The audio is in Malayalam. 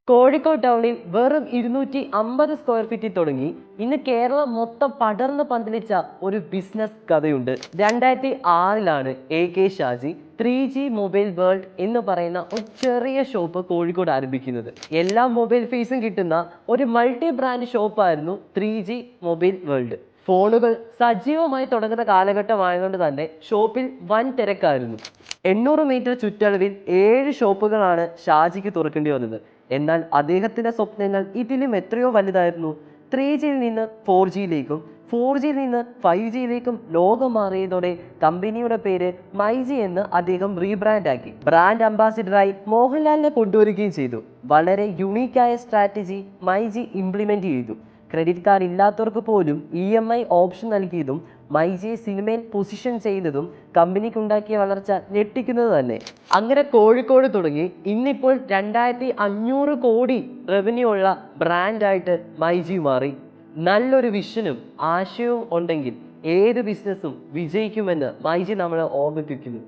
കോഴിക്കോട് ടൗണിൽ വെറും 250 സ്ക്വയർ ഫീറ്റിൽ തുടങ്ങി ഇന്ന് കേരളം മൊത്തം പടർന്ന് പന്തലിച്ച ഒരു ബിസിനസ് കഥയുണ്ട്. 2006 AK Shaji 3G mobile world എന്ന് പറയുന്ന ഒരു ചെറിയ ഷോപ്പ് കോഴിക്കോട് ആരംഭിക്കുന്നത്. എല്ലാ മൊബൈൽ ഫീസും കിട്ടുന്ന ഒരു മൾട്ടി ബ്രാൻഡ് ഷോപ്പായിരുന്നു 3G മൊബൈൽ വേൾഡ്. ഫോണുകൾ സജീവമായി തുടങ്ങുന്ന കാലഘട്ടമായതുകൊണ്ട് തന്നെ ഷോപ്പിൽ വൻ തിരക്കായിരുന്നു. 800 മീറ്റർ ചുറ്റളവിൽ 7 ഷോപ്പുകളാണ് ഷാജിക്ക് തുറക്കേണ്ടി വന്നത്. എന്നാൽ അദ്ദേഹത്തിൻ്റെ സ്വപ്നങ്ങൾ ഇതിലും എത്രയോ വലുതായിരുന്നു. 3Gയിൽ നിന്ന് 4Gയിലേക്കും 4Gയിൽ നിന്ന് 5Gയിലേക്കും ലോകം മാറിയതോടെ കമ്പനിയുടെ പേര് മൈജി എന്ന് അദ്ദേഹം റീബ്രാൻഡ് ആക്കി. ബ്രാൻഡ് അംബാസിഡറായി മോഹൻലാലിനെ കൊണ്ടുവരികയും ചെയ്തു. വളരെ യുണീക്കായ സ്ട്രാറ്റജി മൈജി ഇംപ്ലിമെന്റ് ചെയ്തു. ക്രെഡിറ്റ് കാർഡ് ഇല്ലാത്തവർക്ക് പോലും EMI ഓപ്ഷൻ നൽകിയതും മൈജിയെ സിനിമയിൽ പൊസിഷൻ ചെയ്യുന്നതും കമ്പനിക്കുണ്ടാക്കിയ വളർച്ച ഞെട്ടിക്കുന്നത് തന്നെ. അങ്ങനെ കോഴിക്കോട് തുടങ്ങി ഇന്നിപ്പോൾ 2500 കോടി റവന്യൂ ഉള്ള ബ്രാൻഡായിട്ട് മൈജി മാറി. നല്ലൊരു വിഷനും ആശയവും ഉണ്ടെങ്കിൽ ഏത് ബിസിനസ്സും വിജയിക്കുമെന്ന് മൈജി നമ്മളെ ഓർമ്മിപ്പിക്കുന്നു.